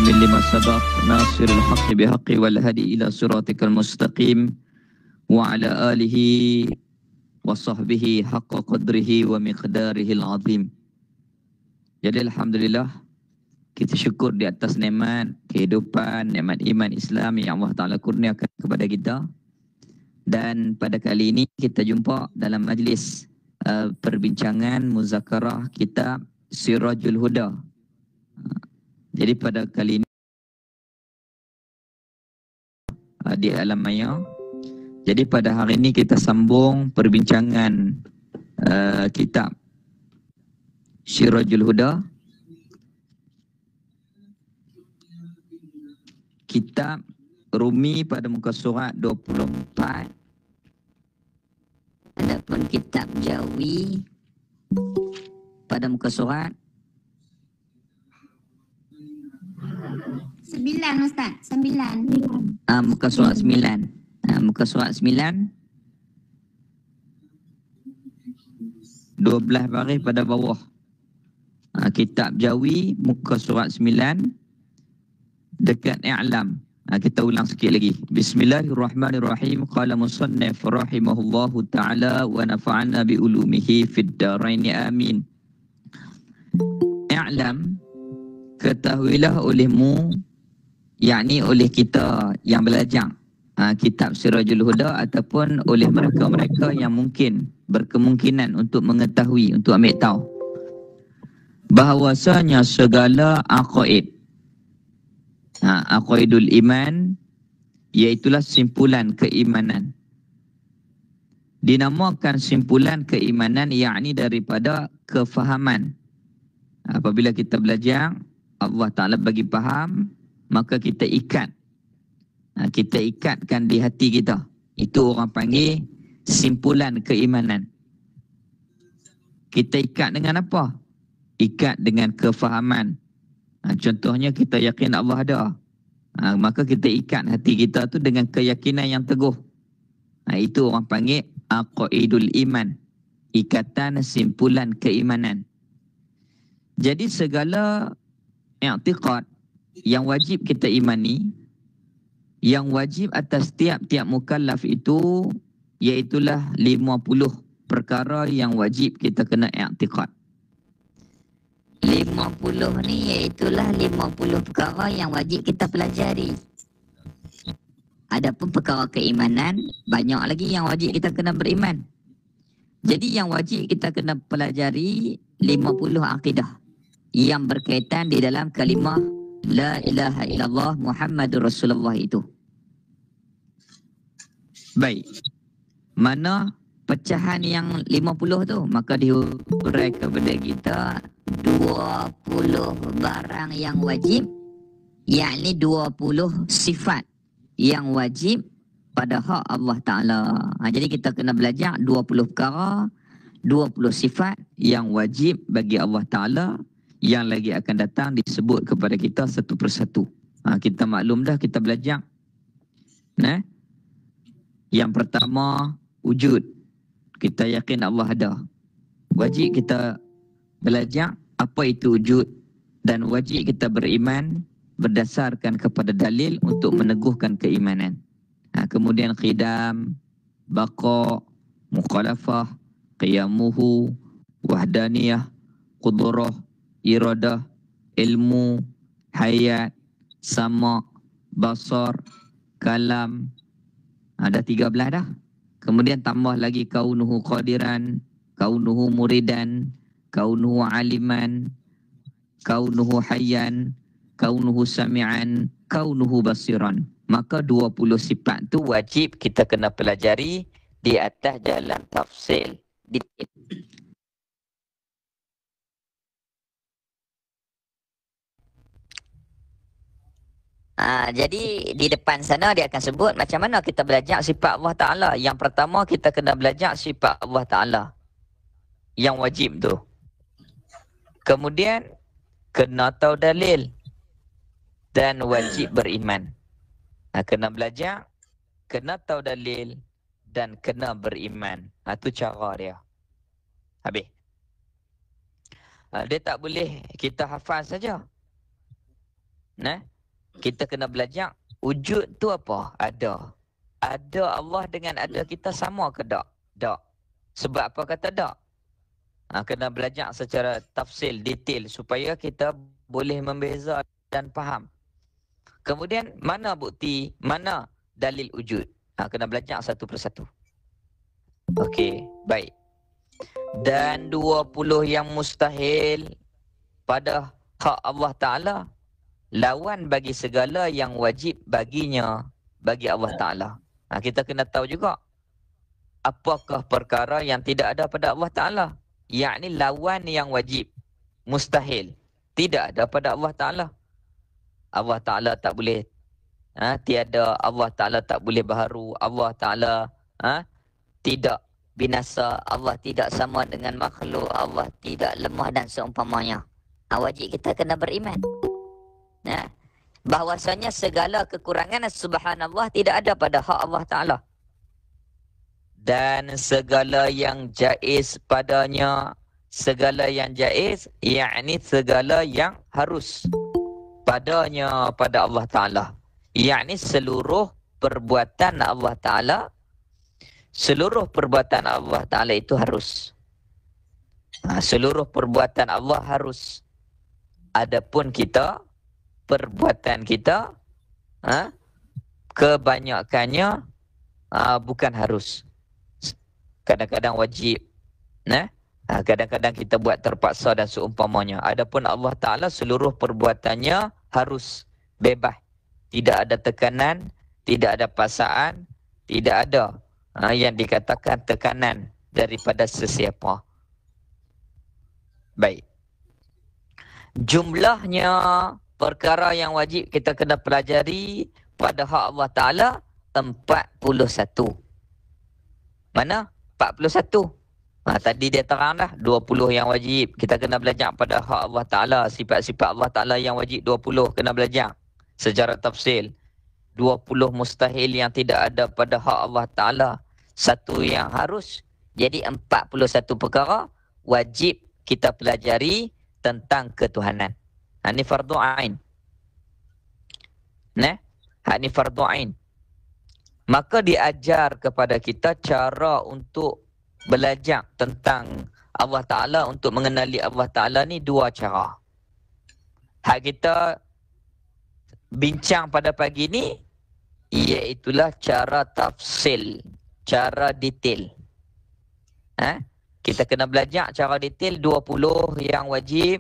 لما سبق ناصر الحق بحق والهدي إلى صراطك المستقيم وعلى آله وصحبه حق قدره ومقداره العظيم. Jadi Alhamdulillah, kita syukur di atas nikmat kehidupan, nikmat iman Islam yang Allah Ta'ala kurniakan kepada kita. Dan pada kali ini kita jumpa dalam majlis perbincangan muzakarah kitab Sirajul Huda. Jadi pada kali ini di alam maya. Jadi pada hari ini kita sambung perbincangan kitab Sirajul Huda. Kitab Rumi pada muka surat 24. Adapun kitab Jawi pada muka surat 9 Ustaz, 9. Muka surat 9. Muka surat 9. 12 baris pada bawah. Kitab Jawi muka surat 9 dekat I'lam. Kita ulang sikit lagi. Bismillahirrahmanirrahim. Qala musannif rahimahullahu ta'ala wa nafa'ana bi ulumihi fid daraini amin. I'lam, ketahuilah olehmu, yakni oleh kita yang belajar kitab Sirajul Huda ataupun oleh mereka-mereka yang mungkin berkemungkinan untuk mengetahui, untuk ambil tahu bahawasanya segala aqaid, aqaidul iman, iaitulah simpulan keimanan. Dinamakan simpulan keimanan yakni daripada kefahaman. Apabila kita belajar, Allah Ta'ala bagi faham, maka kita ikat. Kita ikatkan di hati kita. Itu orang panggil simpulan keimanan. Kita ikat dengan apa? Ikat dengan kefahaman. Contohnya kita yakin Allah ada. Maka kita ikat hati kita tu dengan keyakinan yang teguh. Itu orang panggil aqaidul iman. Ikatan simpulan keimanan. Jadi segala i'tiqad yang wajib kita imani, yang wajib atas tiap-tiap mukallaf itu, iaitulah 50 perkara yang wajib kita kena i'tiqad. 50 ni iaitulah 50 perkara yang wajib kita pelajari. Adapun perkara keimanan, banyak lagi yang wajib kita kena beriman. Jadi yang wajib kita kena pelajari 50 akidah yang berkaitan di dalam kalimah La ilaha illallah Muhammadur Rasulullah itu. Baik. Mana pecahan yang 50 tu? Maka dihurai kepada kita 20 barang yang wajib, yakni 20 sifat yang wajib pada hak Allah Ta'ala. Jadi kita kena belajar 20 perkara, 20 sifat yang wajib bagi Allah Ta'ala, yang lagi akan datang disebut kepada kita satu persatu. Kita maklum dah, kita belajar. Yang pertama, wujud. Kita yakin Allah ada. Wajib kita belajar apa itu wujud, dan wajib kita beriman berdasarkan kepada dalil untuk meneguhkan keimanan. Kemudian qidam, baqa, mukhalafah, qiyamuhu, wahdaniyah, qudrah, iradah, ilmu, hayat, sama, basar, kalam. Ada 13 dah. Kemudian tambah lagi kaunuhu qadiran, kaunuhu muridan, kaunuhu aliman, kaunuhu hayyan, kaunuhu sami'an, kaunuhu basiran. Maka 20 sifat tu wajib kita kena pelajari di atas jalan tafsil. Jadi di depan sana dia akan sebut macam mana kita belajar sifat Allah Ta'ala. Yang pertama kita kena belajar sifat Allah Ta'ala yang wajib tu. Kemudian kena tahu dalil dan wajib beriman. Kena belajar, kena tahu dalil dan kena beriman. Itu cara dia. Habis. Dia tak boleh kita hafal saja. kita kena belajar wujud tu apa? Ada. Ada Allah dengan ada kita sama ke tak? Tak. Sebab apa kata tak? Kena belajar secara tafsil, detail supaya kita boleh membeza dan faham. Kemudian mana bukti, mana dalil wujud? Kena belajar satu persatu. Okey, baik. Dan 20 yang mustahil pada hak Allah Ta'ala lawan bagi segala yang wajib baginya, bagi Allah Ta'ala. Kita kena tahu juga apakah perkara yang tidak ada pada Allah Ta'ala. Yakni lawan yang wajib, mustahil, tidak ada pada Allah Ta'ala. Allah Ta'ala tak boleh tiada, Allah Ta'ala tak boleh baharu, Allah Ta'ala tidak binasa, Allah tidak sama dengan makhluk, Allah tidak lemah dan seumpamanya. Wajib kita kena beriman. Bahwasanya segala kekurangan subhanallah tidak ada pada hak Allah Ta'ala. Dan segala yang jaiz padanya, segala yang jaiz, yakni segala yang harus padanya pada Allah Ta'ala. Yakni seluruh perbuatan Allah Ta'ala, seluruh perbuatan Allah Ta'ala itu harus. Seluruh perbuatan Allah harus. Adapun kita, perbuatan kita, kebanyakannya bukan harus. Kadang-kadang wajib. Kadang-kadang kita buat terpaksa dan seumpamanya. Adapun Allah Ta'ala seluruh perbuatannya harus, bebas. Tidak ada tekanan, tidak ada paksaan, tidak ada yang dikatakan tekanan daripada sesiapa. Baik. Jumlahnya perkara yang wajib kita kena pelajari pada hak Allah Ta'ala 41. Mana? 41. Tadi dia terang dah 20 yang wajib. Kita kena belajar pada hak Allah Ta'ala. Sifat-sifat Allah Ta'ala yang wajib 20 kena belajar secara tafsil. 20 mustahil yang tidak ada pada hak Allah Ta'ala. Satu yang harus. Jadi 41 perkara wajib kita pelajari tentang ketuhanan. Ini fardu ain. Ini fardu ain. Maka diajar kepada kita cara untuk belajar tentang Allah Ta'ala, untuk mengenali Allah Ta'ala ni dua cara. Hak kita bincang pada pagi ni iaitulah cara tafsil, cara detail. Kita kena belajar cara detail 20 yang wajib,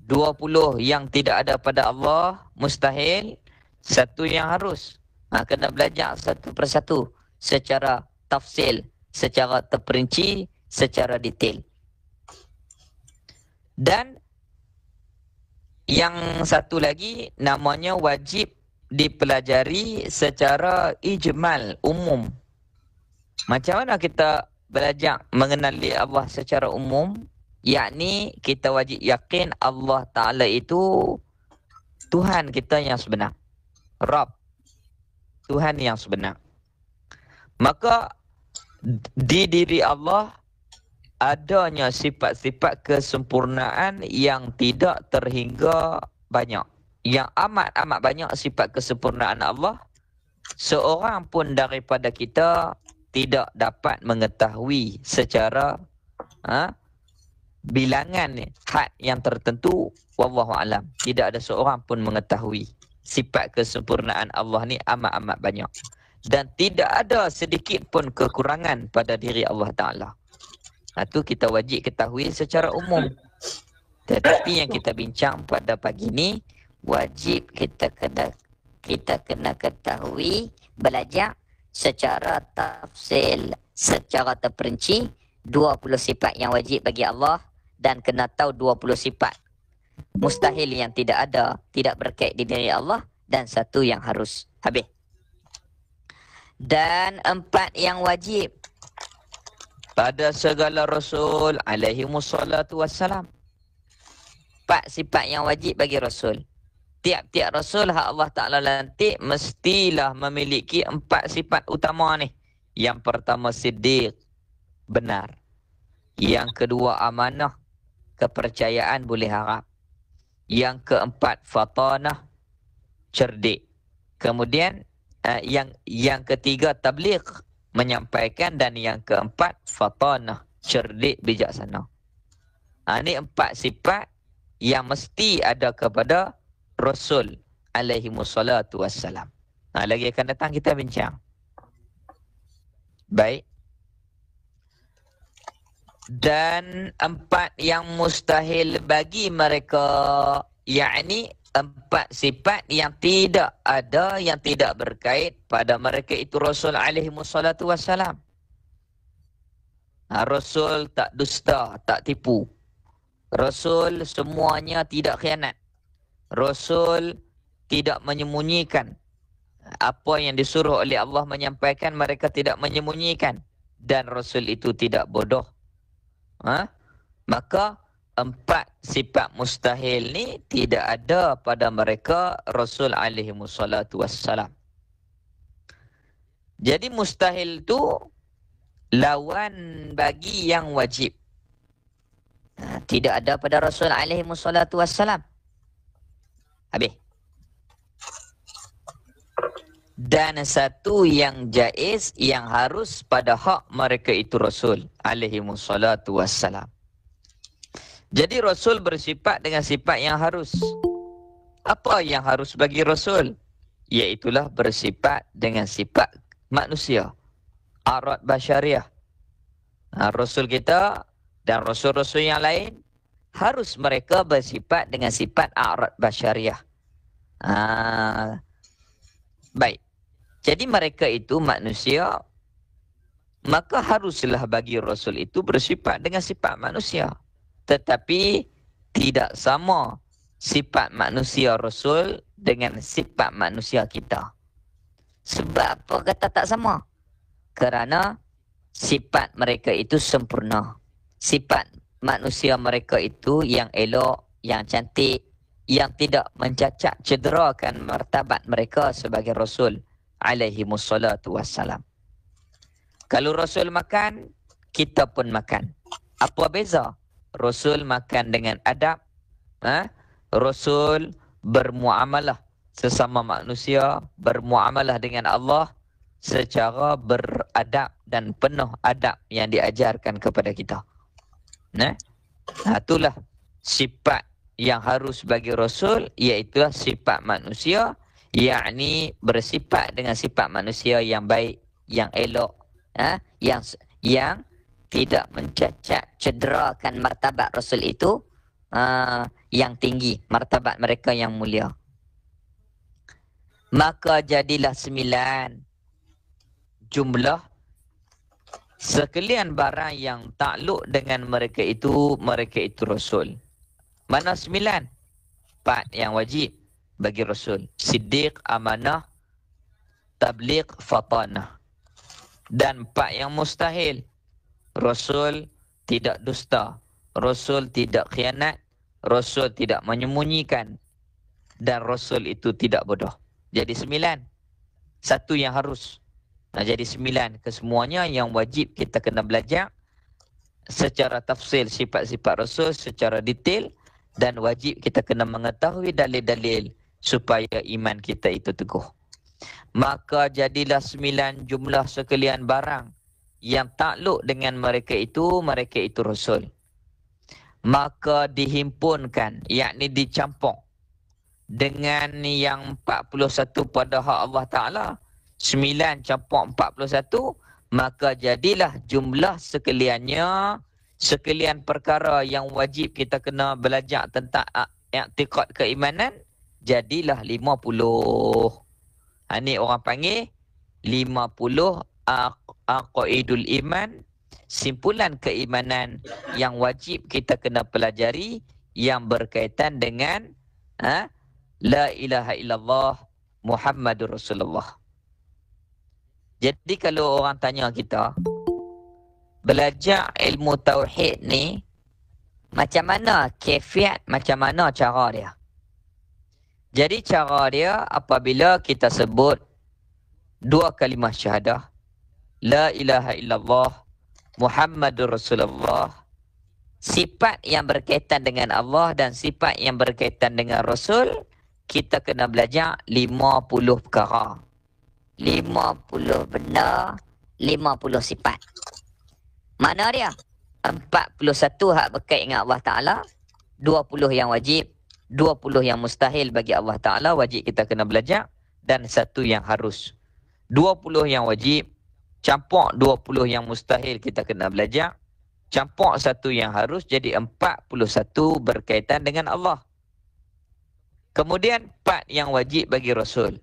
20 yang tidak ada pada Allah, mustahil, satu yang harus. Kena belajar satu persatu secara tafsil, secara terperinci, secara detail. Dan yang satu lagi namanya wajib dipelajari secara ijmal, umum. Macam mana kita belajar mengenali Allah secara umum? Yakni kita wajib yakin Allah Ta'ala itu Tuhan kita yang sebenar. Rabb, Tuhan yang sebenar. Maka di diri Allah adanya sifat-sifat kesempurnaan yang tidak terhingga banyak. Yang amat-amat banyak sifat kesempurnaan Allah. Seorang pun daripada kita tidak dapat mengetahui secara bilangan had yang tertentu. Wallahu alam. Tidak ada seorang pun mengetahui sifat kesempurnaan Allah ni amat-amat banyak. Dan tidak ada sedikit pun kekurangan pada diri Allah Ta'ala. Itu kita wajib ketahui secara umum. Tetapi yang kita bincang pada pagi ni, wajib kita kena ketahui, belajar secara tafsil, secara terperinci 20 sifat yang wajib bagi Allah, dan kena tahu 20 sifat mustahil yang tidak ada, tidak berkait di diri Allah, dan satu yang harus. Habis. Dan 4 yang wajib pada segala Rasul alaihimussalatu wassalam. 4 sifat yang wajib bagi Rasul. Tiap-tiap Rasul hak Allah Ta'ala lantik mestilah memiliki 4 sifat utama ni. Yang pertama siddiq, benar. Yang kedua amanah, kepercayaan boleh harap. Yang keempat fatanah, cerdik. Kemudian yang ketiga tabligh, menyampaikan, dan yang keempat fatanah, cerdik bijaksana. Ini 4 sifat yang mesti ada kepada Rasul alaihi wassalatu wassalam. Lagi akan datang kita bincang. Baik. Dan 4 yang mustahil bagi mereka, yakni 4 sifat yang tidak ada, yang tidak berkait pada mereka itu Rasul alaihi wassalatu wassalam. Rasul tak dusta, tak tipu. Rasul semuanya tidak khianat. Rasul tidak menyembunyikan. Apa yang disuruh oleh Allah menyampaikan, mereka tidak menyembunyikan. Dan Rasul itu tidak bodoh. Maka 4 sifat mustahil ni tidak ada pada mereka Rasul alaihi wassalatu wassalam. Jadi mustahil tu lawan bagi yang wajib. Tidak ada pada Rasul alaihi wassalatu wassalam. Habis. Dan satu yang jaiz, yang harus pada hak mereka itu Rasul alaihi wassalatu wassalam. Jadi Rasul bersifat dengan sifat yang harus. Apa yang harus bagi Rasul? Iaitulah bersifat dengan sifat manusia. A'rad basyariah. Rasul kita dan Rasul-Rasul yang lain harus mereka bersifat dengan sifat a'rad basyariah. Baik. Jadi mereka itu manusia, maka haruslah bagi Rasul itu bersifat dengan sifat manusia. Tetapi tidak sama sifat manusia Rasul dengan sifat manusia kita. Sebab apa kata tak sama? Kerana sifat mereka itu sempurna. Sifat manusia mereka itu yang elok, yang cantik, yang tidak mencacat cederakan martabat mereka sebagai Rasul alaihi wassalatu wassalam. Kalau Rasul makan, kita pun makan. Apa beza? Rasul makan dengan adab. Rasul bermuamalah sesama manusia, bermuamalah dengan Allah secara beradab dan penuh adab yang diajarkan kepada kita. Itulah sifat yang harus bagi Rasul, iaitu sifat manusia, yakni bersifat dengan sifat manusia yang baik, yang elok, yang tidak mencacat cederakan martabat Rasul itu, yang tinggi, martabat mereka yang mulia. Maka jadilah 9 jumlah sekalian barang yang takluk dengan mereka itu Rasul. Mana 9? 4 yang wajib bagi Rasul. Siddiq, amanah, tabligh, fatanah. Dan 4 yang mustahil. Rasul tidak dusta. Rasul tidak khianat. Rasul tidak menyembunyikan. Dan Rasul itu tidak bodoh. Jadi 9. 1 yang harus. Jadi 9 kesemuanya yang wajib kita kena belajar secara tafsil sifat-sifat Rasul secara detail, dan wajib kita kena mengetahui dalil-dalil supaya iman kita itu teguh. Maka jadilah 9 jumlah sekalian barang yang takluk dengan mereka itu Rasul. Maka dihimpunkan, yakni dicampur dengan yang 41 pada hak Allah Ta'ala. 9 campur 41, maka jadilah jumlah sekaliannya, sekalian perkara yang wajib kita kena belajar tentang i'tiqad keimanan, jadilah 50. Ini orang panggil 50 aqaidul iman, simpulan keimanan yang wajib kita kena pelajari, yang berkaitan dengan la ilaha illallah Muhammadur Rasulullah. Jadi kalau orang tanya kita, belajar ilmu tauhid ni macam mana kefiat, macam mana cara dia? Jadi cara dia apabila kita sebut 2 kalimah syahadah, la ilaha illallah Muhammadur Rasulullah, sifat yang berkaitan dengan Allah dan sifat yang berkaitan dengan Rasul, kita kena belajar 50 perkara. 50 benda, 50 sifat. Mana dia? 41 hak berkait dengan Allah Ta'ala, 20 yang wajib, 20 yang mustahil bagi Allah Ta'ala, wajib kita kena belajar, dan 1 yang harus. 20 yang wajib, campur 20 yang mustahil kita kena belajar, campur 1 yang harus, jadi 41 berkaitan dengan Allah. Kemudian 4 yang wajib bagi Rasul.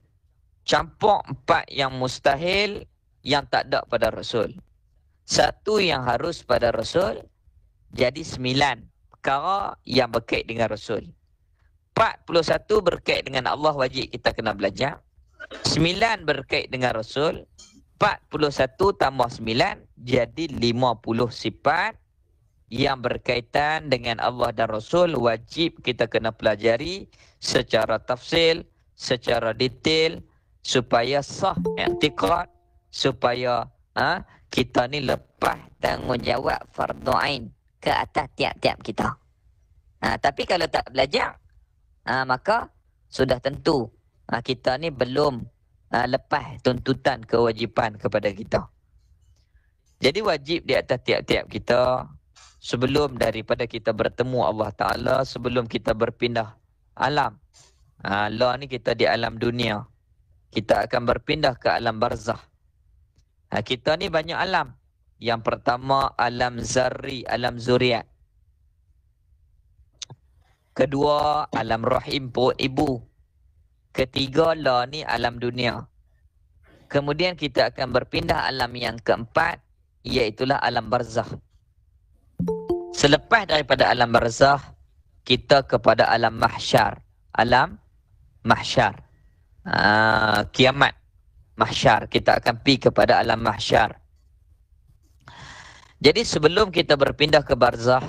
Campur 4 yang mustahil yang tak ada pada Rasul. 1 yang harus pada Rasul. Jadi 9 perkara yang berkait dengan Rasul. 41 berkait dengan Allah, wajib kita kena belajar. 9 berkait dengan Rasul. 41 tambah 9 jadi 50 sifat yang berkaitan dengan Allah dan Rasul, wajib kita kena pelajari secara tafsil, secara detail, supaya sah i'tiqad, supaya kita ni lepas tanggungjawab fardu ain ke atas tiap-tiap kita. Tapi kalau tak belajar, maka sudah tentu kita ni belum lepas tuntutan kewajipan kepada kita. Jadi wajib di atas tiap-tiap kita, sebelum daripada kita bertemu Allah Ta'ala, sebelum kita berpindah alam. Lah ni kita di alam dunia. Kita akan berpindah ke alam barzah. Kita ni banyak alam. Yang pertama alam zarri, alam zuriat. Kedua alam rahim perut ibu. Ketiga lah ni alam dunia. Kemudian kita akan berpindah alam yang keempat, iaitulah alam barzah. Selepas daripada alam barzah, kita kepada alam mahsyar. Alam mahsyar. Kiamat. Mahsyar. Kita akan pergi kepada alam mahsyar. Jadi sebelum kita berpindah ke barzah,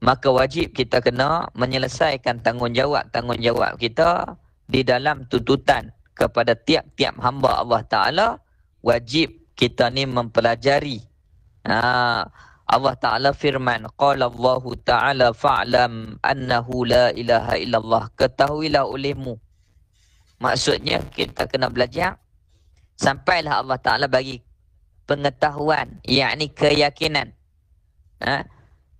maka wajib kita kena menyelesaikan tanggungjawab kita di dalam tuntutan kepada tiap-tiap hamba Allah Ta'ala. Wajib kita ni mempelajari. Allah Ta'ala firman, qala Allah Ta'ala fa'lam annahu la ilaha illallah. Ketahuilah olehmu. Maksudnya kita kena belajar sampailah Allah Ta'ala bagi pengetahuan, yakni keyakinan.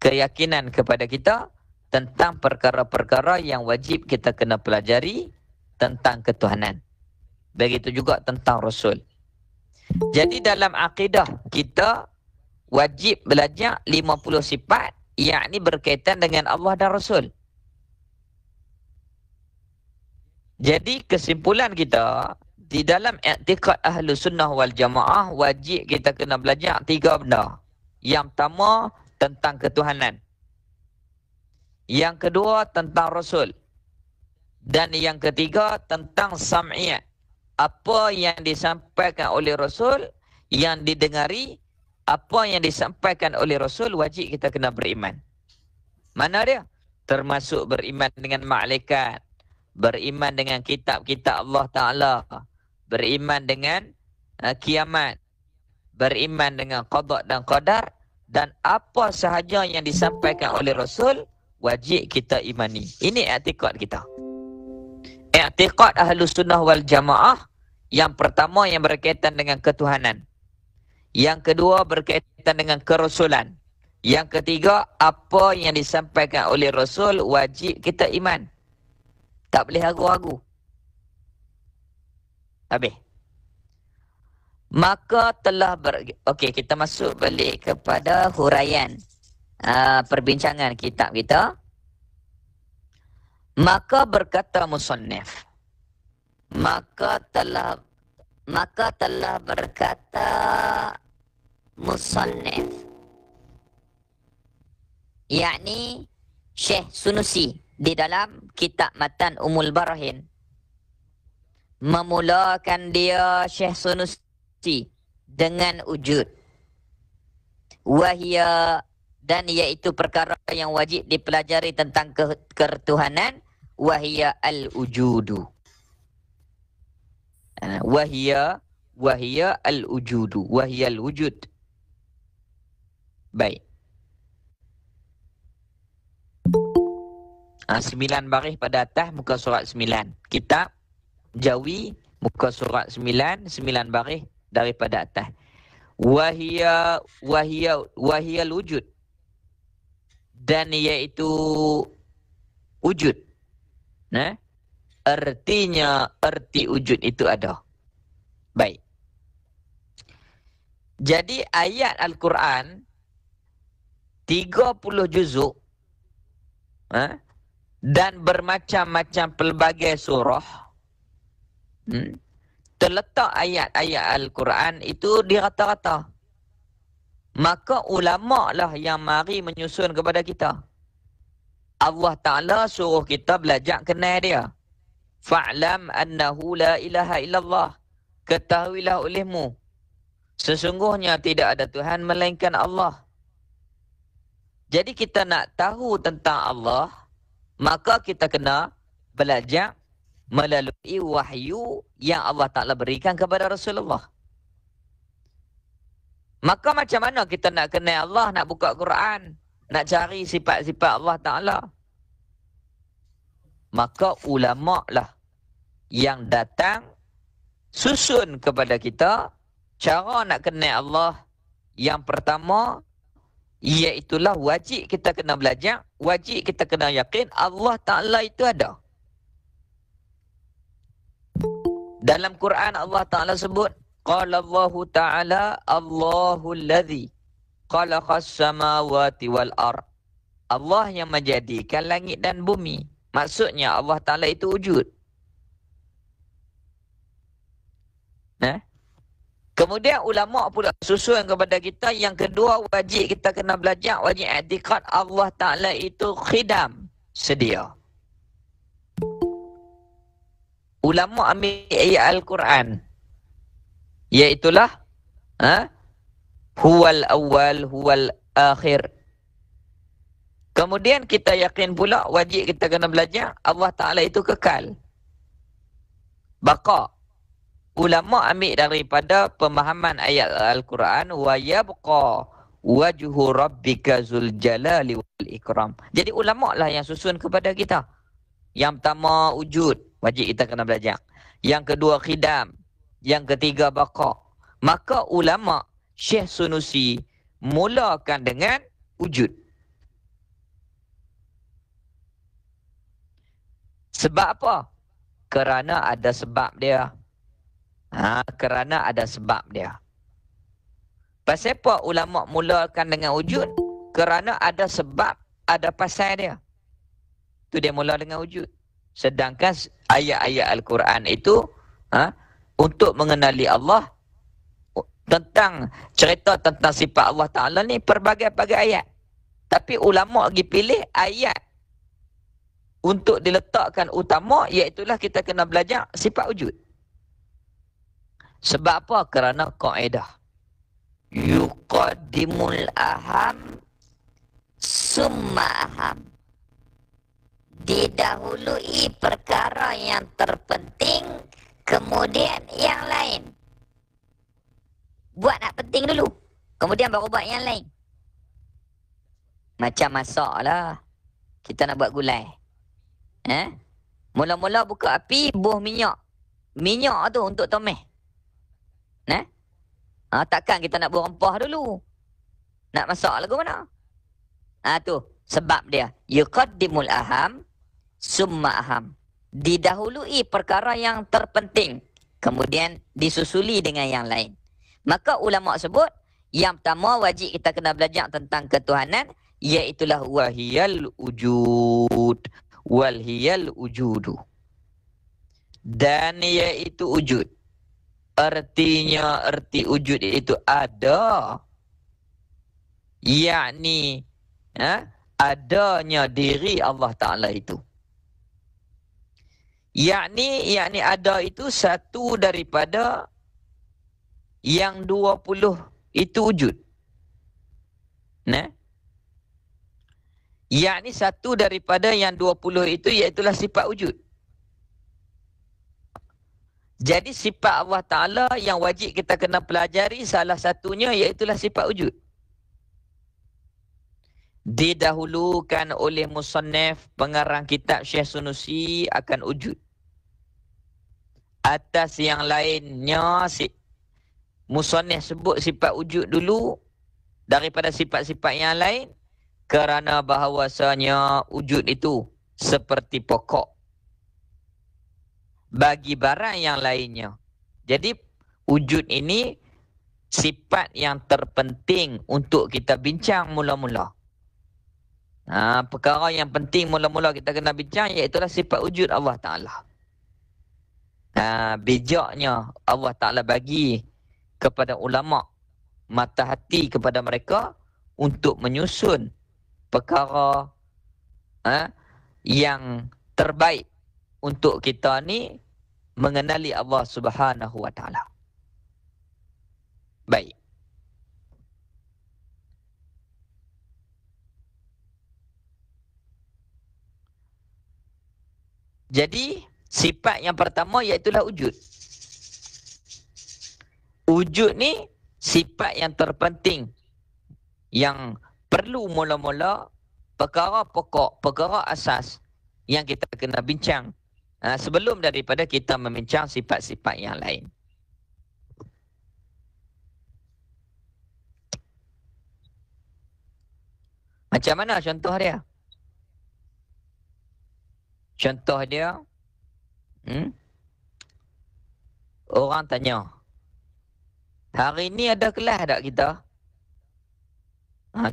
Keyakinan kepada kita tentang perkara-perkara yang wajib kita kena pelajari tentang ketuhanan. Begitu juga tentang Rasul. Jadi dalam akidah kita wajib belajar 50 sifat, yakni berkaitan dengan Allah dan Rasul. Jadi kesimpulan kita, di dalam i'tiqad ahlu sunnah wal jamaah, wajib kita kena belajar 3 benda. Yang pertama tentang ketuhanan. Yang kedua tentang Rasul. Dan yang ketiga tentang sam'iyat. Apa yang disampaikan oleh Rasul, yang didengari, apa yang disampaikan oleh Rasul, wajib kita kena beriman. Mana dia? Termasuk beriman dengan malaikat, beriman dengan kitab-kitab Allah Ta'ala, beriman dengan kiamat, beriman dengan qada dan qadar, dan apa sahaja yang disampaikan oleh Rasul, wajib kita imani. Ini i'tiqad kita. I'tiqad ahlus sunnah wal jamaah, yang pertama yang berkaitan dengan ketuhanan. Yang kedua berkaitan dengan kerasulan. Yang ketiga, apa yang disampaikan oleh Rasul, wajib kita iman. Tak boleh ragu-ragu. Habis. Maka telah Okey, kita masuk balik kepada huraian perbincangan kitab kita. Maka berkata musannif. Maka telah berkata musannif, yakni Syekh Sunusi di dalam kitab Matan Umul Barahin. Memulakan dia Syekh Sunusi dengan wujud. Wahia, dan iaitu perkara yang wajib dipelajari tentang ketuhanan. Wahia al-wujudu. Wahia al-wujudu. Wahia al-wujud. Baik. 9 baris pada atas muka surat 9. Kitab Jawi muka surat 9 baris daripada atas. Wahiyal wujud, dan iaitu wujud. Artinya arti wujud itu ada. Baik. Jadi ayat Al-Quran 30 juzuk dan bermacam-macam pelbagai surah, terletak ayat-ayat Al-Quran itu di rata-rata. Maka ulama' lah yang mari menyusun kepada kita. Allah Ta'ala suruh kita belajar kenal dia. Fa'lam annahu la ilaha illallah. Ketahuilah olehmu, sesungguhnya tidak ada Tuhan melainkan Allah. Jadi kita nak tahu tentang Allah, maka kita kena belajar melalui wahyu yang Allah Ta'ala berikan kepada Rasulullah. Maka macam mana kita nak kenal Allah, nak buka Quran, nak cari sifat-sifat Allah Ta'ala? Maka ulama' lah yang datang susun kepada kita cara nak kenal Allah. Yang pertama, iaitulah wajib kita kena belajar, wajib kita kena yakin Allah Ta'ala itu ada. Dalam Quran Allah Ta'ala sebut, Qala Allahu Ta'ala, Allahu alladhi khalaqas samawati wal ard. Allah yang menjadikan langit dan bumi. Maksudnya Allah Ta'ala itu wujud. Kemudian ulama' pula susun kepada kita, yang kedua wajib kita kena belajar, wajib i'tiqad Allah Ta'ala itu khidam, sedia. Ulama' ambil ayat Al-Quran, iaitulah huwal awal, huwal akhir. Kemudian kita yakin pula, wajib kita kena belajar Allah Ta'ala itu kekal, baqa. Ulama' ambil daripada pemahaman ayat Al-Quran, wa yabqa wajhu rabbika zul jalali wal ikram. Jadi ulama' lah yang susun kepada kita. Yang pertama wujud, wajib kita kena belajar. Yang kedua khidam, yang ketiga baqa. Maka ulama' Syekh Sunusi mulakan dengan wujud. Sebab apa? Kerana ada sebab dia. Kerana ada sebab dia. Pasal apa ulama' mulakan dengan wujud? Kerana ada sebab, ada pasal dia. Itu dia mula dengan wujud. Sedangkan ayat-ayat Al-Quran itu untuk mengenali Allah, tentang cerita tentang sifat Allah Ta'ala ni pelbagai-bagai ayat. Tapi ulama' pergi pilih ayat untuk diletakkan utama, iaitulah kita kena belajar sifat wujud. Sebab apa? Kerana kaedah yuqaddimul aham summa aham. Didahului perkara yang terpenting, kemudian yang lain. Buat nak penting dulu, kemudian baru buat yang lain. Macam masak lah, kita nak buat gulai. Mula-mula buka api, buh minyak. Minyak tu untuk tomeh. Takkan kita nak buat rempah dulu, nak masak lagu mana? Tu sebab dia. Yuqaddimul aham summa aham. Didahului perkara yang terpenting, kemudian disusuli dengan yang lain. Maka ulama' sebut, yang pertama wajib kita kena belajar tentang ketuhanan, iaitulah wahiyal wujud. Walhiyal wujudu. Dan iaitu wujud. Artinya arti wujud itu ada, yakni adanya diri Allah Ta'ala itu. Yakni ada itu satu daripada yang 20 itu wujud. Yakni satu daripada yang 20 itu iaitulah sifat wujud. Jadi sifat Allah Ta'ala yang wajib kita kena pelajari, salah satunya iaitulah sifat wujud. didahulukan oleh musannaf pengarang kitab Syekh Sunusi akan wujud. Atas yang lainnya, musannaf sebut sifat wujud dulu daripada sifat-sifat yang lain kerana bahawasanya wujud itu seperti pokok bagi barang yang lainnya. Jadi wujud ini sifat yang terpenting untuk kita bincang mula-mula. Perkara yang penting mula-mula kita kena bincang iaitulah sifat wujud Allah Ta'ala. Bijaknya Allah Ta'ala bagi kepada ulama' mata hati kepada mereka untuk menyusun perkara yang terbaik untuk kita ni mengenali Allah Subhanahu Wa Ta'ala. Baik. Jadi sifat yang pertama iaitulah wujud. Wujud ni sifat yang terpenting yang perlu mula-mula perkara pokok, perkara asas yang kita kena bincang sebelum daripada kita membincang sifat-sifat yang lain. Macam mana contoh dia? Contoh dia, orang tanya, hari ni ada kelas tak kita?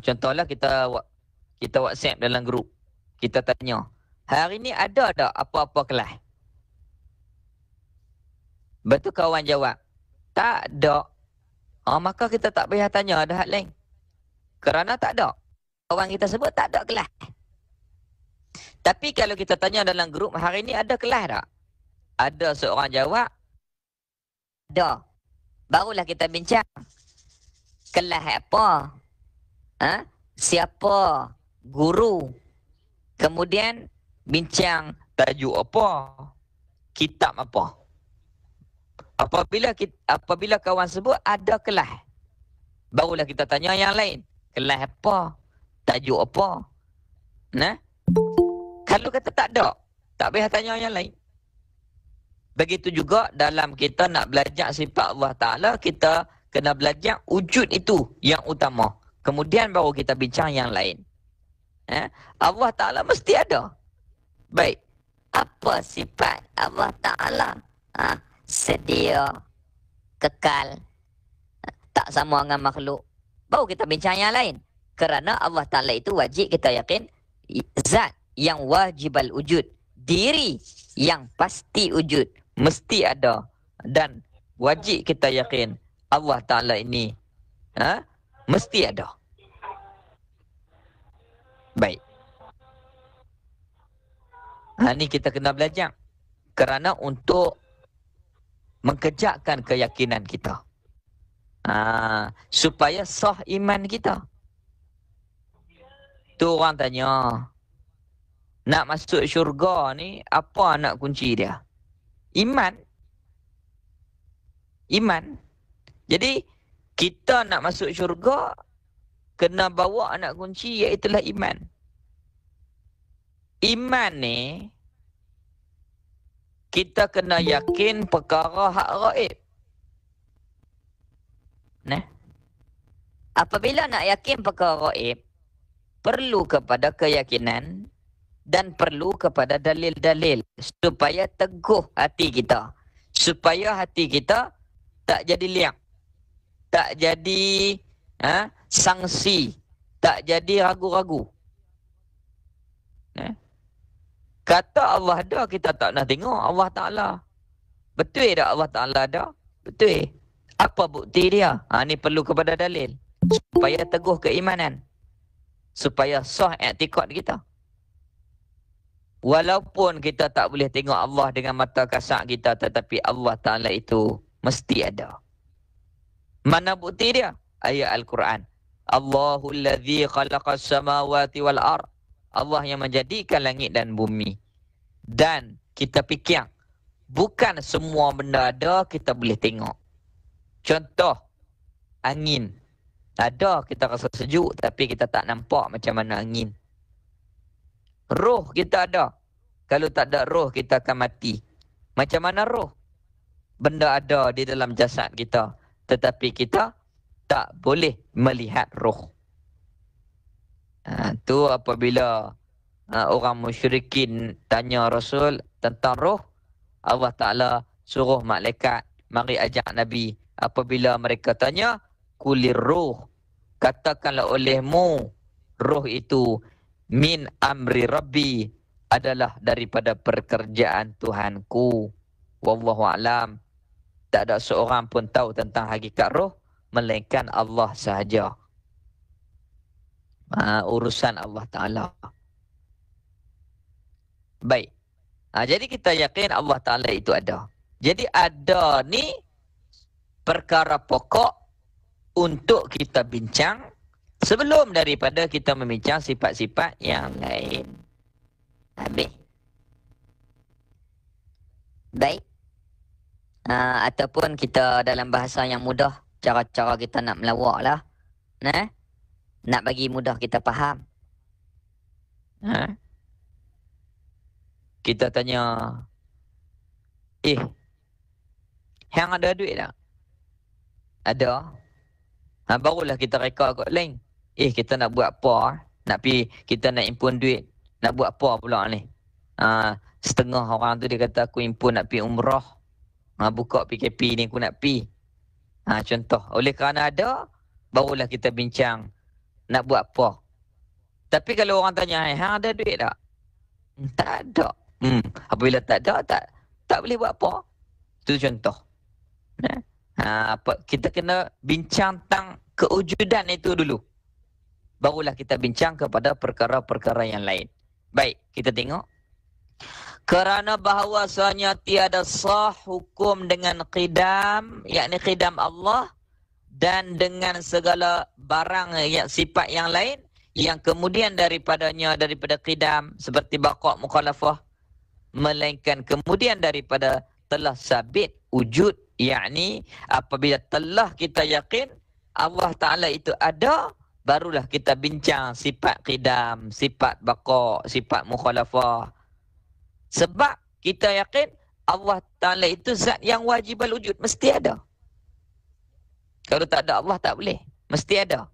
Contohlah kita WhatsApp dalam grup. Kita tanya, hari ni ada tak apa-apa kelas? Betul kawan jawab, tak ada. Maka kita tak payah tanya ada hal lain. Kerana tak ada. Orang kita sebut tak ada kelas. Tapi kalau kita tanya dalam grup, hari ni ada kelas tak? Ada seorang jawab, ada. Barulah kita bincang. Kelas apa? Siapa? Guru. Kemudian bincang tajuk apa? Kitab apa? Apabila kawan sebut ada kelas, barulah kita tanya yang lain. Kelas apa? Tajuk apa? Kalau kata tak ada, tak payah tanya yang lain. Begitu juga dalam kita nak belajar sifat Allah Ta'ala, kita kena belajar wujud itu yang utama. Kemudian baru kita bincang yang lain. Allah Ta'ala mesti ada. Baik. Apa sifat Allah Ta'ala? Sedia, kekal, tak sama dengan makhluk. Baru kita bincang yang lain. Kerana Allah Ta'ala itu wajib kita yakin zat yang wajibal wujud, diri yang pasti wujud, mesti ada. Dan wajib kita yakin Allah Ta'ala ini mesti ada. Baik. Ini kita kena belajar. Kerana untuk mengejakkan keyakinan kita. Supaya sah iman kita. Tu orang tanya, nak masuk syurga ni, apa nak kunci dia? Iman. Iman. Jadi, kita nak masuk syurga, kena bawa anak kunci, iaitulah iman. Iman ni, kita kena yakin perkara hak gaib. Apabila nak yakin perkara gaib, perlu kepada keyakinan dan perlu kepada dalil-dalil supaya teguh hati kita. Supaya hati kita tak jadi liang. Tak jadi sangsi. Tak jadi ragu-ragu. Kata Allah ada, kita tak nak tengok Allah Ta'ala. Betul tak Allah Ta'ala ada? Betul. Apa bukti dia? Ni perlu kepada dalil. Supaya teguh keimanan. Supaya sah i'tikad kita. Walaupun kita tak boleh tengok Allah dengan mata kasar kita, tetapi Allah Ta'ala itu mesti ada. Mana bukti dia? Ayat Al-Quran. Allahul ladzi khalaqas samawati wal ard. Allah yang menjadikan langit dan bumi. Dan kita fikir, bukan semua benda ada kita boleh tengok. Contoh, angin. Ada kita rasa sejuk tapi kita tak nampak macam mana angin. Roh kita ada. Kalau tak ada roh kita akan mati. Macam mana roh? Benda ada di dalam jasad kita. Tetapi kita tak boleh melihat roh. Tu apabila orang musyrikin tanya Rasul tentang roh, Allah Ta'ala suruh malaikat mari ajak Nabi. Apabila mereka tanya, kulir roh, katakanlah olehmu, roh itu min amri Rabbi, adalah daripada pekerjaan Tuhanku. Wallahu a'lam. Tak ada seorang pun tahu tentang hakikat roh melainkan Allah sahaja. Urusan Allah Ta'ala. Baik. Jadi kita yakin Allah Ta'ala itu ada. Jadi ada ni perkara pokok untuk kita bincang sebelum daripada kita membincang sifat-sifat yang lain. Habis. Baik. Ataupun kita dalam bahasa yang mudah, cara-cara kita nak melawak lah. Nak bagi mudah kita faham. Kita tanya, hang ada duit tak? Ada. Barulah kita reka kat lain. Kita nak buat apa? Kita nak impun duit. Nak buat apa pula ni? Setengah orang tu dia kata aku impun nak pergi umrah. Buka PKP ni aku nak pergi. Contoh. Oleh kerana ada, barulah kita bincang nak buat apa. Tapi kalau orang tanya, hang ada duit tak? Tak ada. Apabila tak ada, tak boleh buat apa. Itu contoh. Kita kena bincang tentang kewujudan itu dulu. Barulah kita bincang kepada perkara-perkara yang lain. Baik, kita tengok. Kerana bahawasanya tiada sah hukum dengan qidam, yakni qidam Allah, dan dengan segala barang sifat yang lain yang kemudian daripada qidam seperti baqa' mukhalafah, melainkan kemudian daripada telah sabit wujud, yakni apabila telah kita yakin Allah Ta'ala itu ada, barulah kita bincang sifat qidam, sifat baqa', sifat mukhalafah. Sebab kita yakin Allah Ta'ala itu zat yang wajib al-wujud, mesti ada. Kalau tak ada Allah tak boleh. Mesti ada.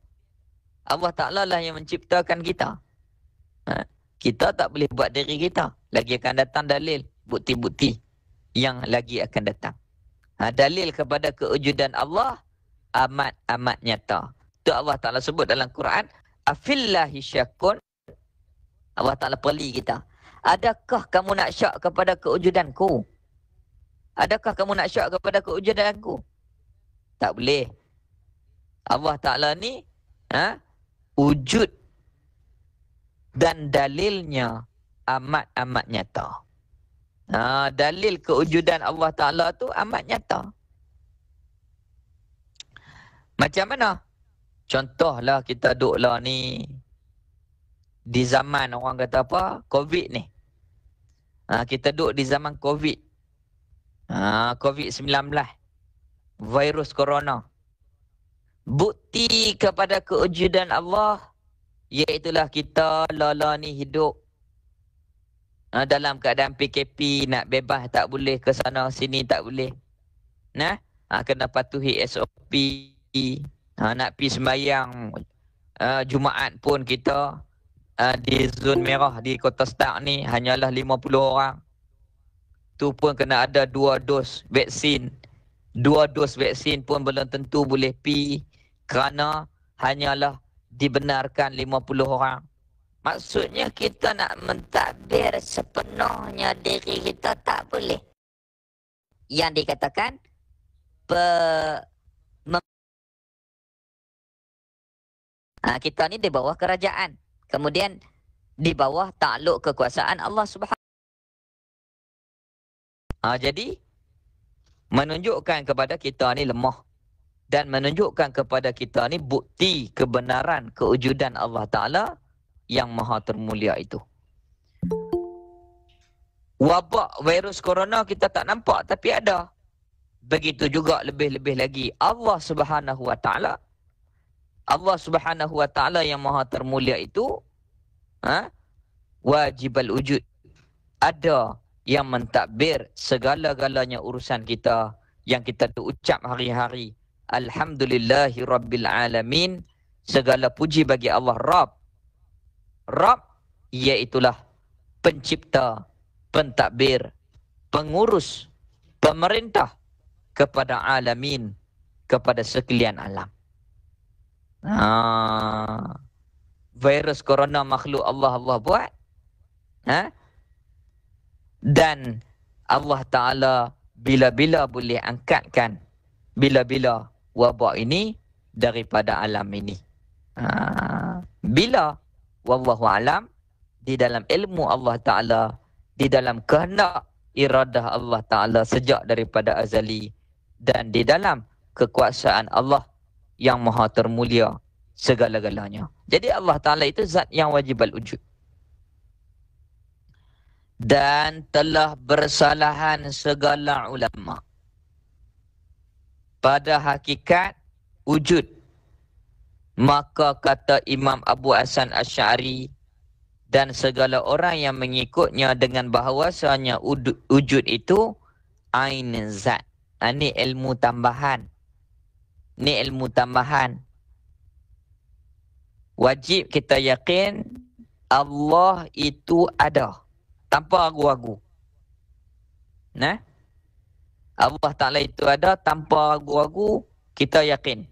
Allah Ta'ala lah yang menciptakan kita. Kita tak boleh buat diri kita. Lagi akan datang dalil, bukti-bukti yang lagi akan datang. Dalil kepada kewujudan Allah amat nyata. Itu Allah Ta'ala sebut dalam Quran. Afillahi syakun. Allah Ta'ala perli kita. Adakah kamu nak syak kepada kewujudanku? Adakah kamu nak syak kepada kewujudanku? Tak boleh. Allah Ta'ala ni wujud dan dalilnya amat nyata. Dalil kewujudan Allah Ta'ala tu amat nyata. Macam mana? Contohlah kita duduklah ni di zaman orang kata apa? Covid ni. Kita duduk di zaman Covid. Covid-19. Virus corona. Bukti kepada kewujudan Allah, iaitulah kita lala ni hidup dalam keadaan PKP, nak bebas tak boleh, ke sana sini tak boleh. Kena patuhi SOP. Nak pergi sembahyang Jumaat pun kita di zon merah di Kota Stark ni hanyalah 50 orang. Tu pun kena ada 2 dos vaksin. 2 dos vaksin pun belum tentu boleh pergi kerana hanyalah dibenarkan 50 orang. Maksudnya kita nak mentadbir sepenuhnya diri kita tak boleh. Yang dikatakan kita ni di bawah kerajaan. Kemudian di bawah takluk kekuasaan Allah Subhanahu. Jadi menunjukkan kepada kita ni lemah dan menunjukkan kepada kita ni bukti kebenaran kewujudan Allah Ta'ala yang maha termulia itu. Wabak virus corona kita tak nampak tapi ada. Begitu juga lebih-lebih lagi Allah Subhanahu Wa Ta'ala Allah Subhanahu wa taala yang maha termulia itu wajibal wujud. Ada yang mentadbir segala-galanya urusan kita yang kita tu ucap hari-hari. Alhamdulillahi rabbil alamin. Segala puji bagi Allah Rabb. Rabb iaitulah pencipta, pentadbir, pengurus, pemerintah kepada alamin, kepada sekalian alam. Virus corona makhluk Allah buat. Dan Allah Ta'ala bila-bila boleh angkatkan bila-bila wabak ini daripada alam ini. Bila? Wallahu alam. Di dalam ilmu Allah Ta'ala, di dalam kehendak iradah Allah Ta'ala sejak daripada azali, dan di dalam kekuasaan Allah yang maha termulia segala-galanya. Jadi Allah Ta'ala itu zat yang wajibal wujud. Dan telah bersalahan segala ulama. Pada hakikat wujud. Maka kata Imam Abu Hasan Asy'ari dan segala orang yang mengikutnya dengan bahawasanya wujud itu ain zat. Ini ilmu tambahan. Ini ilmu tambahan. Wajib kita yakin Allah itu ada. Tanpa ragu-ragu. Allah Ta'ala itu ada tanpa ragu-ragu, kita yakin.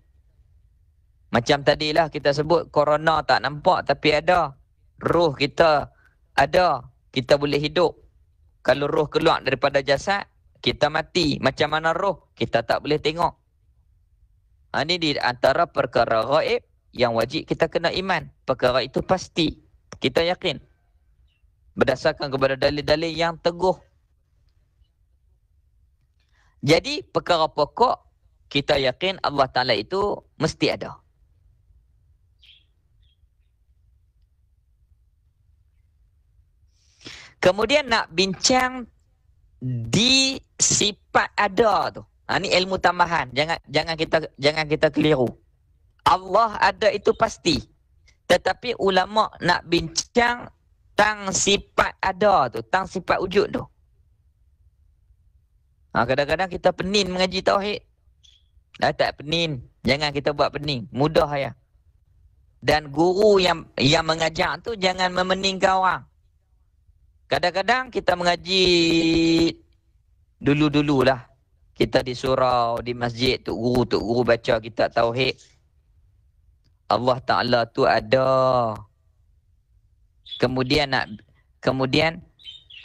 Macam tadilah kita sebut corona tak nampak tapi ada. Roh kita ada, kita boleh hidup. Kalau roh keluar daripada jasad, kita mati. Macam mana roh? Kita tak boleh tengok. Ini di antara perkara gaib yang wajib kita kena iman. Perkara itu pasti. Kita yakin. Berdasarkan kepada dalil-dalil yang teguh. Jadi perkara pokok, kita yakin Allah Ta'ala itu mesti ada. Kemudian nak bincang di sifat ada tu. Ini ilmu tambahan. Jangan kita keliru. Allah ada itu pasti. Tetapi ulama nak bincang tang sifat ada tu, tang sifat wujud tu. Kadang-kadang kita pening mengaji tauhid. Tak pening. Jangan kita buat pening. Mudah ya. Dan guru yang mengajar tu jangan memeningkan orang. Kadang-kadang kita mengaji dulu-dululah. Kita di surau, di masjid, Tok Guru baca kitab tauhid. Allah Ta'ala tu ada. Kemudian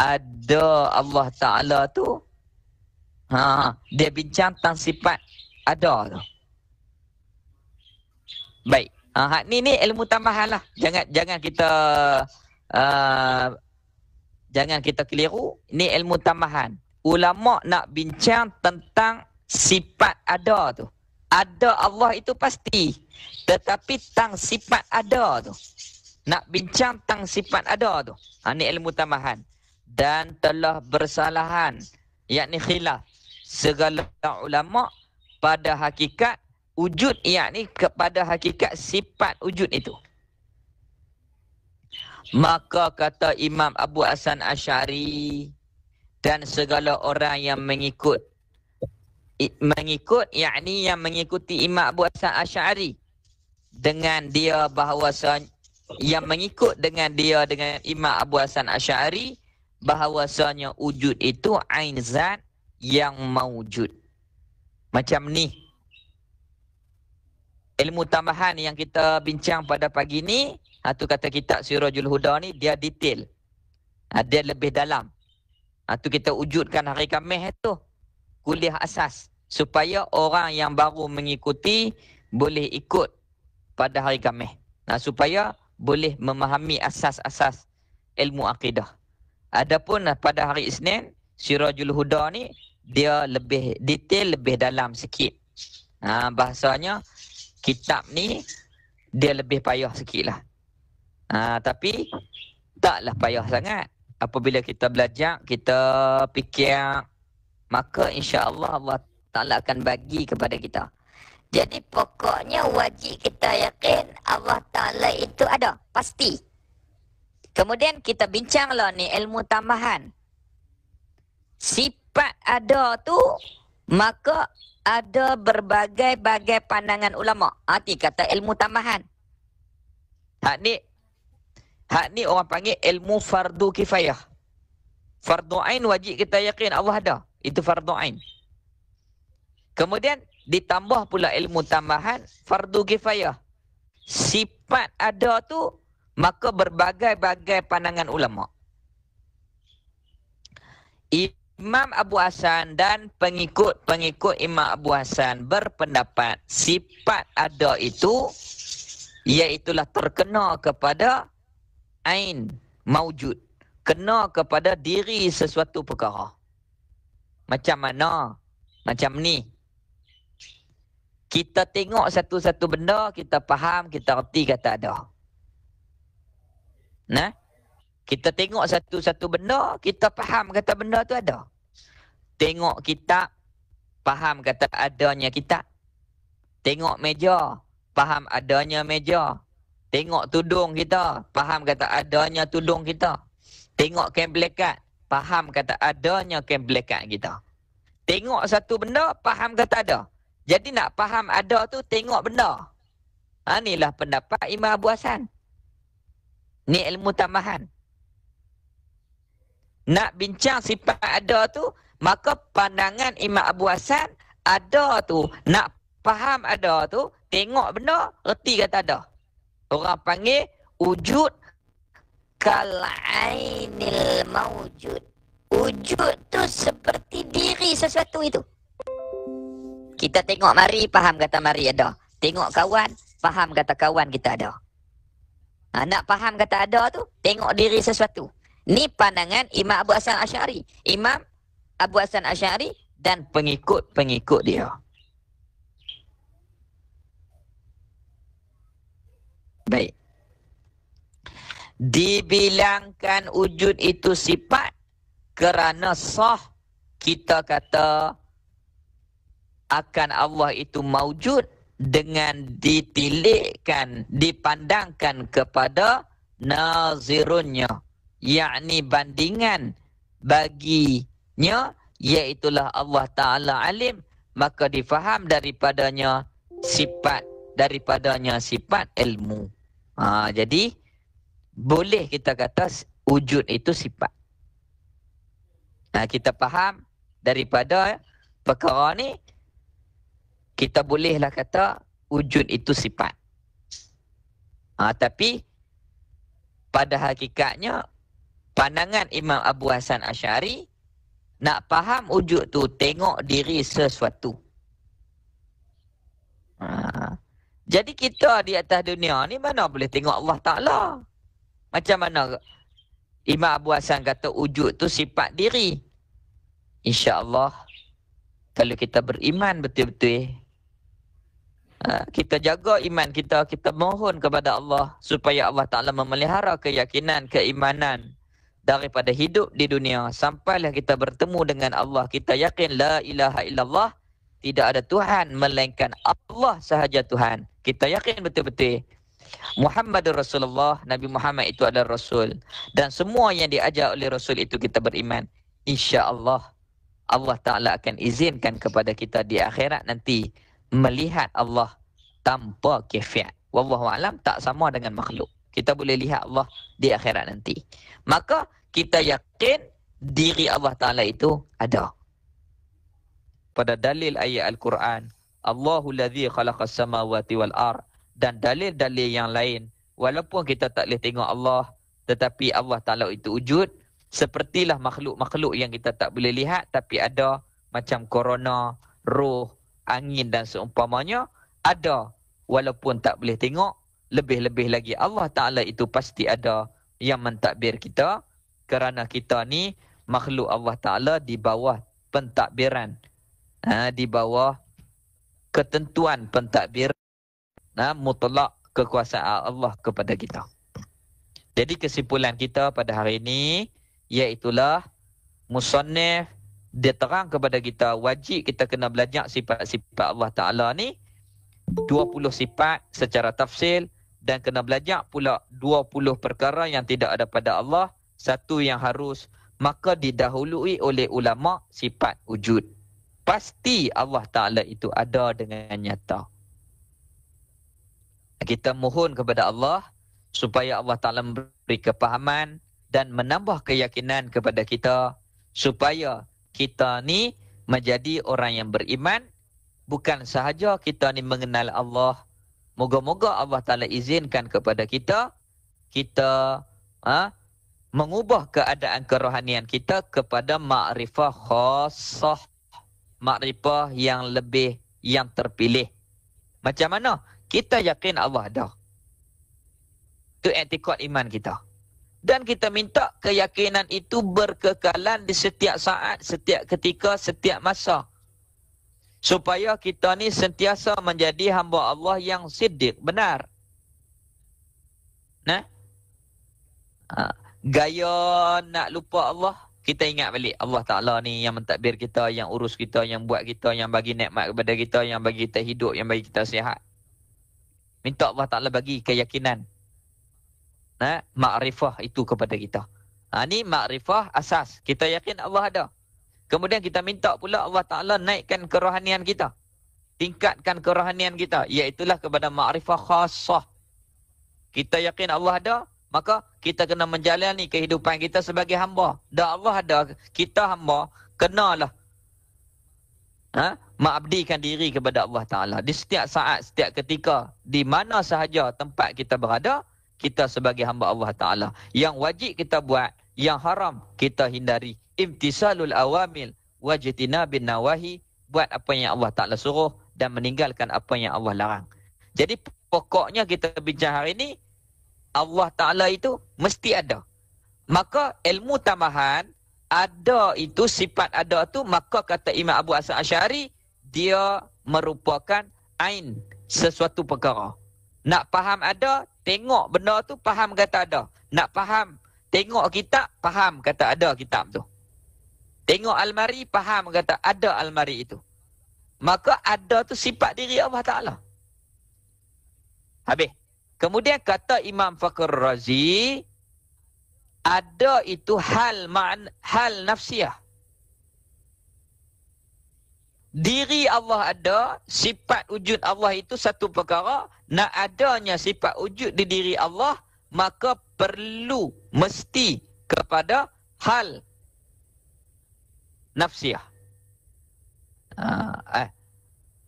ada Allah Ta'ala tu. Dia bincang tentang sifat ada tu. Baik. Ni ilmu tambahan lah. Jangan kita keliru. Ini ilmu tambahan. Ulama nak bincang tentang sifat ada tu. Ada Allah itu pasti. Tetapi tentang sifat ada tu. Nak bincang tentang sifat ada tu. Ini ilmu tambahan. Dan telah bersalahan. Yakni khilaf. Segala ulama pada hakikat wujud. Yakni kepada hakikat sifat wujud itu. Maka kata Imam Abu Hasan Asy'ari dan segala orang yang mengikut yakni yang mengikuti Imam Abu Hasan Asy'ari dengan dia bahawasanya yang mengikut dengan dia dengan Imam Abu Hasan Asy'ari bahawasanya wujud itu ain zat yang mawujud. Macam ni. Ilmu tambahan yang kita bincang pada pagi ni, tu kata kitab Sirajul Huda ni, dia detail. Dia lebih dalam. Tu kita wujudkan hari Khamis tu. Kuliah asas. Supaya orang yang baru mengikuti boleh ikut pada hari Khamis. Supaya boleh memahami asas-asas ilmu akidah. Adapun pada hari Isnin, Sirajul Huda ni, dia lebih detail, lebih dalam sikit. Bahasanya, kitab ni, dia lebih payah sikit lah. Tapi taklah payah sangat. Apabila kita belajar, kita fikir, maka insya-Allah Allah Ta'ala akan bagi kepada kita. Jadi pokoknya wajib kita yakin ada, pasti. Kemudian kita bincanglah ni ilmu tambahan. Sifat ada tu, maka ada berbagai-bagai pandangan ulama. Arti kata ilmu tambahan. Hak ni orang panggil ilmu fardu kifayah. Fardu ain wajib kita yakin Allah ada. Itu fardu ain. Kemudian ditambah pula ilmu tambahan fardu kifayah. Sifat ada tu, maka berbagai-bagai pandangan ulama. Imam Abu Hasan dan pengikut-pengikut Imam Abu Hasan berpendapat sifat ada itu iaitulah terkena kepada ain maujud, kena kepada diri sesuatu perkara. Macam mana? Macam ni. Kita tengok satu-satu benda, kita faham, kita reti kata ada. Nah, kita tengok satu-satu benda, kita faham kata benda tu ada. Tengok kitab, faham kata adanya kitab. Tengok meja, faham adanya meja. Tengok tudung kita, faham kata adanya tudung kita. Tengok kain belekat, faham kata adanya kain belekat kita. Tengok satu benda, faham kata ada. Jadi nak faham ada tu, tengok benda. Inilah pendapat Imam Abu Hasan. Ni ilmu tambahan. Nak bincang sifat ada tu, maka pandangan Imam Abu Hasan ada tu. Nak faham ada tu, tengok benda, reti kata ada. Orang panggil wujud kal'ainil mawjud. Wujud tu seperti diri sesuatu itu. Kita tengok mari, faham kata mari ada. Tengok kawan, faham kata kawan kita ada. Nak faham kata ada tu, tengok diri sesuatu. Ni pandangan Imam Abu Hasan Asy'ari. Imam Abu Hasan Asy'ari dan pengikut-pengikut dia. Baik. Dibilangkan wujud itu sifat kerana sah kita kata akan Allah itu maujud dengan ditilikkan, dipandangkan kepada nazirunnya, yakni bandingan baginya, iaitulah Allah Ta'ala alim, maka difaham daripadanya sifat ilmu. Jadi boleh kita kata wujud itu sifat. Kita faham daripada perkara ni, kita bolehlah kata wujud itu sifat. Tapi pada hakikatnya pandangan Imam Abu Hasan Asy'ari, nak faham wujud tu tengok diri sesuatu. Jadi kita di atas dunia ni mana boleh tengok Allah Ta'ala? Macam mana Imam Abu Hasan kata wujud tu sifat diri? InsyaAllah kalau kita beriman betul-betul, kita jaga iman kita, kita mohon kepada Allah supaya Allah Ta'ala memelihara keyakinan, keimanan daripada hidup di dunia sampailah kita bertemu dengan Allah. Kita yakin la ilaha illallah, tidak ada Tuhan melainkan Allah sahaja Tuhan. Kita yakin betul-betul Muhammadur Rasulullah, Nabi Muhammad itu adalah Rasul, dan semua yang diajar oleh Rasul itu kita beriman. InsyaAllah Allah Ta'ala akan izinkan kepada kita di akhirat nanti melihat Allah tanpa kaifiat. Wallahu a'lam, tak sama dengan makhluk. Kita boleh lihat Allah di akhirat nanti. Maka kita yakin diri Allah Ta'ala itu ada. Pada dalil ayat Al-Quran, Allahu ladzi khalaqas samawati wal ard, dan dalil-dalil yang lain, walaupun kita tak boleh tengok Allah, tetapi Allah Ta'ala itu wujud. Sepertilah makhluk-makhluk yang kita tak boleh lihat tapi ada, macam corona, roh, angin dan seumpamanya, ada walaupun tak boleh tengok. Lebih-lebih lagi Allah Ta'ala itu pasti ada yang mentadbir kita, kerana kita ni makhluk Allah Ta'ala di bawah pentadbiran, di bawah ketentuan pentadbir mutlak kekuasaan Allah kepada kita. Jadi kesimpulan kita pada hari ini iaitulah musannif dia terang kepada kita wajib kita kena belajar sifat-sifat Allah Ta'ala ni, 20 sifat secara tafsil, dan kena belajar pula 20 perkara yang tidak ada pada Allah, satu yang harus, maka didahului oleh ulama sifat wujud. Pasti Allah Ta'ala itu ada dengan nyata. Kita mohon kepada Allah supaya Allah Ta'ala memberi kepahaman dan menambah keyakinan kepada kita supaya kita ni menjadi orang yang beriman. Bukan sahaja kita ni mengenal Allah. Moga-moga Allah Ta'ala izinkan kepada kita mengubah keadaan kerohanian kita kepada ma'rifah khassah. Ma'rifah yang lebih, yang terpilih. Macam mana? Kita yakin Allah ada. Itu i'tiqad iman kita. Dan kita minta keyakinan itu berkekalan di setiap saat, setiap ketika, setiap masa. Supaya kita ni sentiasa menjadi hamba Allah yang siddiq, benar. Nah, gaya nak lupa Allah, kita ingat balik Allah Ta'ala ni yang mentadbir kita, yang urus kita, yang buat kita, yang bagi nikmat kepada kita, yang bagi kita hidup, yang bagi kita sihat. Minta Allah Ta'ala bagi keyakinan. Ma'rifah itu kepada kita. Ni ma'rifah asas. Kita yakin Allah ada. Kemudian kita minta pula Allah Ta'ala naikkan kerohanian kita. Tingkatkan kerohanian kita. Iaitulah kepada ma'rifah khassah. Kita yakin Allah ada, maka kita kena menjalani kehidupan kita sebagai hamba. Dah Allah ada, kita hamba, kenalah mengabdikan diri kepada Allah Ta'ala. Di setiap saat, setiap ketika, di mana sahaja tempat kita berada, kita sebagai hamba Allah Ta'ala. Yang wajib kita buat, yang haram kita hindari. Imtisalul awamil wajtinabin nawahi. Buat apa yang Allah Ta'ala suruh dan meninggalkan apa yang Allah larang. Jadi pokoknya kita bincang hari ini, Allah Ta'ala itu mesti ada. Maka ilmu tambahan, ada itu, sifat ada tu, maka kata Imam Abu Hasan Asy'ari, dia merupakan ain, sesuatu perkara. Nak faham ada, tengok benda tu, faham kata ada. Nak faham, tengok kitab, faham kata ada kitab tu. Tengok almari, faham kata ada almari itu. Maka ada tu sifat diri Allah Ta'ala. Habis. Kemudian kata Imam Fakhr Razi, ada itu hal nafsiyah. Diri Allah ada, sifat wujud Allah itu satu perkara. Nak adanya sifat wujud di diri Allah, maka perlu, mesti kepada hal nafsiyah.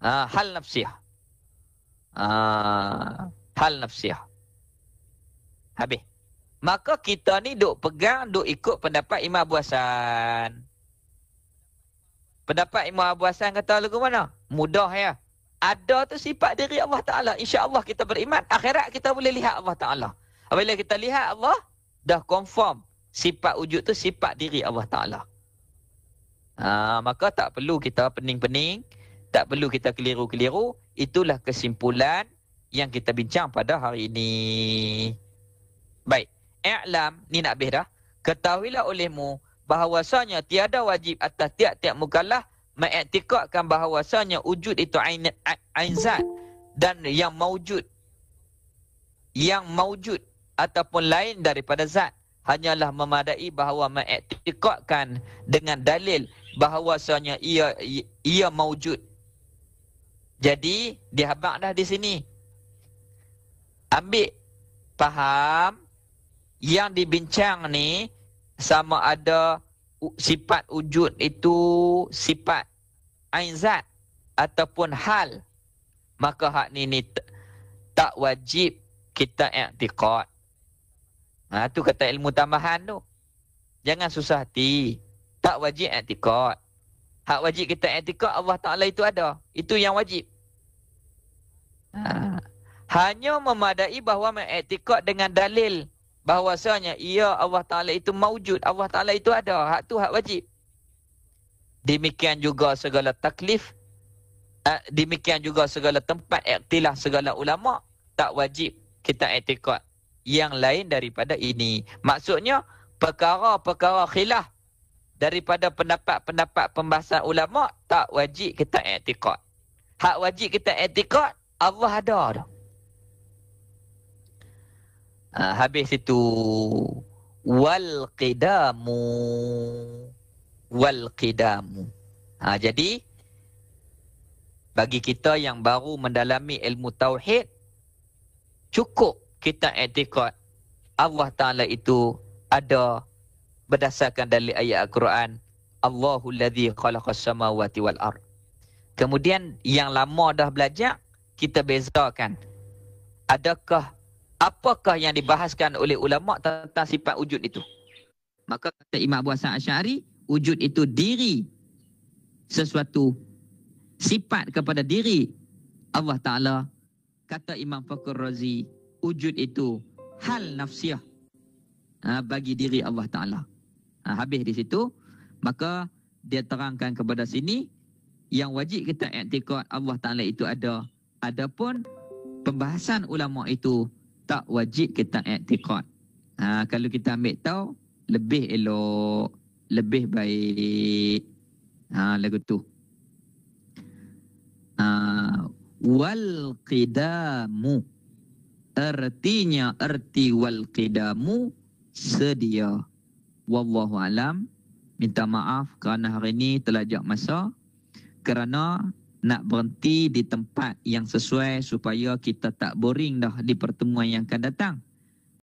Hal nafsiyah. Hal nafsiyah. Habis. Maka kita ni duk pegang, duk ikut pendapat Imam Abu Hasan. Pendapat Imam Abu Hasan kata lagu mana? Mudah ya. Ada tu sifat diri Allah Ta'ala. InsyaAllah kita beriman. Akhirat kita boleh lihat Allah Ta'ala. Apabila kita lihat Allah, dah confirm sifat wujud tu sifat diri Allah Ta'ala. Maka tak perlu kita pening-pening. Tak perlu kita keliru-keliru. Itulah kesimpulan yang kita bincang pada hari ini. Baik. I'lam, ni nak habis dah. Ketahuilah olehmu bahawasanya tiada wajib atas tiap-tiap mukallaf mengiktikadkan bahawasanya wujud itu ain zat dan yang maujud ataupun lain daripada zat hanyalah memadai bahawa mengiktikadkan dengan dalil bahawasanya ia maujud. Jadi dihabaq dah di sini. Ambil faham yang dibincang ni sama ada sifat wujud itu sifat ain zat ataupun hal, maka hak ni tak wajib kita i'tiqad. Tu kata ilmu tambahan tu. Jangan susah hati. Tak wajib i'tiqad. Hak wajib kita i'tiqad Allah Ta'ala itu ada. Itu yang wajib. Hanya memadai bahawa mengiktikad dengan dalil bahawasanya Allah Ta'ala itu maujud, Allah Ta'ala itu ada. Hak tu hak wajib. Demikian juga segala taklif, demikian juga segala tempat iktilah segala ulama, tak wajib kita i'tiqad yang lain daripada ini. Maksudnya perkara-perkara khilaf daripada pendapat-pendapat pembahasan ulama tak wajib kita i'tiqad. Hak wajib kita i'tiqad Allah ada. Habis itu wal qidamu. Jadi bagi kita yang baru mendalami ilmu tauhid, cukup kita i'tiqad Allah Ta'ala itu ada berdasarkan dalil ayat Al-Quran, Allahul ladzi khalaqas samawati wal ard. Kemudian yang lama dah belajar, kita bezakan apakah yang dibahaskan oleh ulama tentang sifat wujud itu. Maka kata Imam Abu Hasan Asy'ari, wujud itu diri sesuatu, sifat kepada diri Allah Ta'ala. Kata Imam Fakhr Razi, wujud itu hal nafsiyah bagi diri Allah Ta'ala. Habis di situ, maka dia terangkan kepada sini, yang wajib kita i'tiqad Allah Ta'ala itu ada. Adapun pembahasan ulama itu tak wajib kita i'tiqad. Kalau kita ambil tahu, lebih elok, lebih baik. Lagu tu. Wal qidamu. Arti wal qidamu sedia. Wallahu alam. Minta maaf kerana hari ini terlajak masa. Kerana nak berhenti di tempat yang sesuai supaya kita tak boring dah di pertemuan yang akan datang.